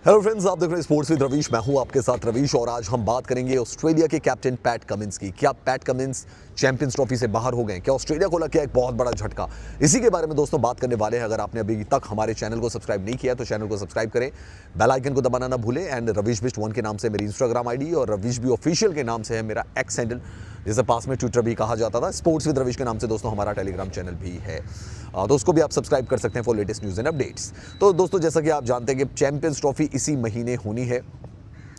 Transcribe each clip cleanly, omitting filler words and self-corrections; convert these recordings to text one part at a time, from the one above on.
Hello friends, आप देख रहे हैं स्पोर्ट्स विद रवीश। मैं हूं आपके साथ रवीश और आज हम बात करेंगे ऑस्ट्रेलिया के कैप्टन पैट कमिंस की। क्या पैट कमिंस चैंपियंस ट्रॉफी से बाहर हो गए? क्या ऑस्ट्रेलिया को लग गया एक बहुत बड़ा झटका? इसी के बारे में दोस्तों बात करने वाले हैं। अगर आपने अभी तक हमारे चैनल को सब्सक्राइब नहीं किया तो चैनल को सब्सक्राइब करें, बेल आइकन को दबाना ना भूलें। एंड रवीश बिस्ट 1 के नाम से मेरी इंस्टाग्राम आईडी और रवीश बी ऑफिशियल के नाम से है मेरा एक्स हैंडल, जिसे पास में ट्विटर भी कहा जाता था। स्पोर्ट्स विद रवीश के नाम से दोस्तों हमारा टेलीग्राम चैनल भी है, तो उसको भी आप सब्सक्राइब कर सकते हैं for latest news and updates. तो दोस्तों, जैसा कि आप जानते हैं कि चैंपियंस ट्रॉफी इसी महीने होनी है।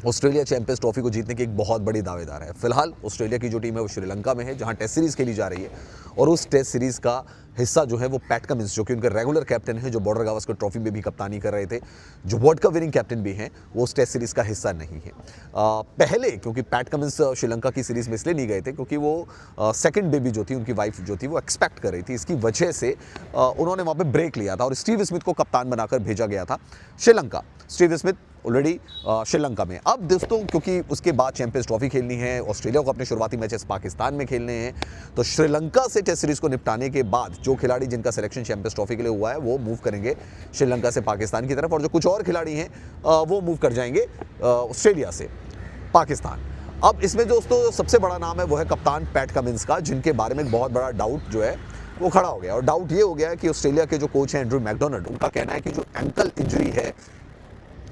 ऑस्ट्रेलिया चैंपियंस ट्रॉफी को जीतने की एक बहुत बड़ी दावेदार है। फिलहाल ऑस्ट्रेलिया की जो टीम है वो श्रीलंका में है, जहां टेस्ट सीरीज़ खेली जा रही है। और उस टेस्ट सीरीज़ का हिस्सा जो है वो पैट कमिंस, जो कि उनके रेगुलर कैप्टन है, जो बॉर्डर गावस्कर ट्रॉफी में भी कप्तानी कर रहे थे, जो वर्ल्ड कप विनिंग कैप्टन भी हैं, वो उस टेस्ट सीरीज़ का हिस्सा नहीं है। पहले क्योंकि पैट कमिंस श्रीलंका की सीरीज़ में इसलिए नहीं गए थे क्योंकि वो सेकंड बेबी जो थी, उनकी वाइफ जो थी, वो एक्सपेक्ट कर रही थी। इसकी वजह से उन्होंने वहाँ पर ब्रेक लिया था और स्टीव स्मिथ को कप्तान बनाकर भेजा गया था Sri Lanka. Steve Smith already Sri Lanka में। अब दोस्तों, क्योंकि उसके बाद चैंपियंस ट्रॉफी खेलनी है, ऑस्ट्रेलिया को अपने शुरुआती मैचेस पाकिस्तान में खेलने हैं, तो श्रीलंका से टेस्ट सीरीज को निपटाने के बाद जो खिलाड़ी जिनका सिलेक्शन चैंपियंस ट्रॉफी के लिए हुआ है वो मूव करेंगे श्रीलंका से पाकिस्तान की तरफ, और जो कुछ और खिलाड़ी हैं वो मूव कर जाएंगे ऑस्ट्रेलिया से पाकिस्तान। अब इसमें दोस्तों सबसे बड़ा नाम है वो है कप्तान पैट कमिंस का, जिनके बारे में एक बहुत बड़ा डाउट जो है वो खड़ा हो गया। और डाउट ये हो गया है कि ऑस्ट्रेलिया के जो कोच हैं एंड्रू मैकडोनाल्ड, उनका कहना है कि जो एंकल इंजरी है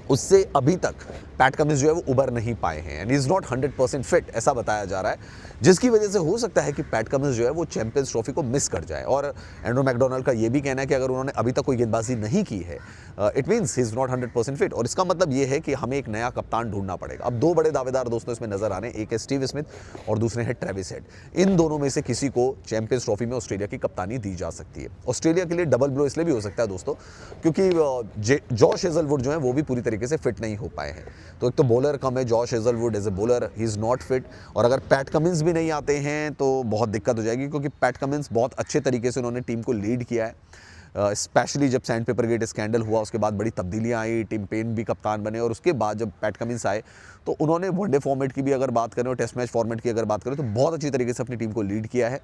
उससे अभी तक पैट कमिंस जो है वो उबर नहीं पाए हैं एंड इज़ नॉट 100% फिट, ऐसा बताया जा रहा है, जिसकी वजह से हो सकता है कि पैट कमिंस जो है वो चैंपियंस ट्रॉफी को मिस कर जाए। और एंड्रू मैकडोनाल्ड का ये भी कहना है कि अगर उन्होंने अभी तक कोई गेंदबाजी नहीं की है, it means he is not 100% fit. और इसका मतलब ये है कि हमें एक नया कप्तान ढूंढना पड़ेगा। अब दो बड़े दावेदार दोस्तों इसमें नजर आ रहे हैं, एक है स्टीव स्मिथ और दूसरे हैं ट्रेविस हेड। इन दोनों में से किसी को चैंपियंस ट्रॉफी में ऑस्ट्रेलिया की कप्तानी दी जा सकती है। ऑस्ट्रेलिया के लिए डबल ब्लो इसलिए भी हो सकता है दोस्तों क्योंकि जॉश हेजलवुड जो है वो भी पूरी तरीके से फिट नहीं हो पाए हैं। तो एक तो बॉलर कम है, Josh Hazlewood as a bowler he is not fit, और अगर पैट कमिंस भी नहीं आते हैं तो बहुत दिक्कत हो जाएगी, क्योंकि पैट कमिंस बहुत अच्छे तरीके से उन्होंने टीम को लीड किया है। स्पेशली जब सैंड पेपर गेट स्कैंडल हुआ उसके बाद बड़ी तब्दीलियां आई, टिम पेन भी कप्तान बने, और उसके बाद जब पैट कमिंस आए तो उन्होंने वनडे फॉर्मेट की भी अगर बात करें और टेस्ट मैच फॉर्मेट की अगर बात करें तो बहुत अच्छी तरीके से अपनी टीम को लीड किया है।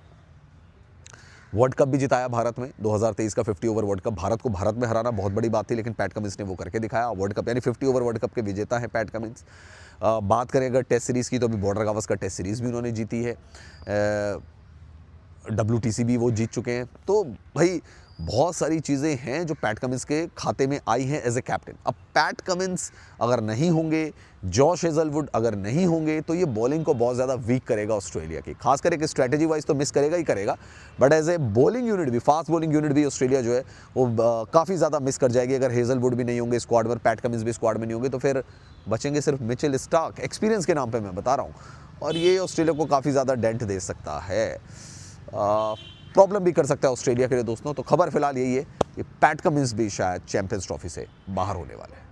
वर्ल्ड कप भी जिताया भारत में, 2023 का 50 ओवर वर्ल्ड कप। भारत को भारत में हराना बहुत बड़ी बात थी, लेकिन पैट कमिंस ने वो करके दिखाया। वर्ल्ड कप यानी 50 ओवर वर्ल्ड कप के विजेता हैं पैट कमिंस। बात करें अगर टेस्ट सीरीज़ की तो अभी बॉर्डर गावस्कर टेस्ट सीरीज़ भी उन्होंने जीती है, WTC भी वो जीत चुके हैं। तो भाई बहुत सारी चीज़ें हैं जो पैट कमिंस के खाते में आई हैं एज ए कैप्टन। अब पैट कमिंस अगर नहीं होंगे, जॉश हेजलवुड अगर नहीं होंगे, तो ये बॉलिंग को बहुत ज़्यादा वीक करेगा ऑस्ट्रेलिया की। खास करके स्ट्रैटेजी वाइज तो मिस करेगा ही करेगा, but as a bowling unit भी, फास्ट बॉलिंग यूनिट भी ऑस्ट्रेलिया जो है वो काफ़ी ज़्यादा मिस कर जाएगी। अगर हेजलवुड भी नहीं होंगे स्क्वाड में, पैट कमिंस भी स्क्वाड में नहीं होंगे, तो फिर बचेंगे सिर्फ मिचेल स्टार्क, एक्सपीरियंस के नाम पर मैं बता रहा हूँ, और ये ऑस्ट्रेलिया को काफ़ी ज़्यादा डेंट दे सकता है, प्रॉब्लम भी कर सकता है ऑस्ट्रेलिया के लिए दोस्तों। तो खबर फिलहाल यही है कि पैट कमिंस भी शायद चैंपियंस ट्रॉफी से बाहर होने वाले हैं।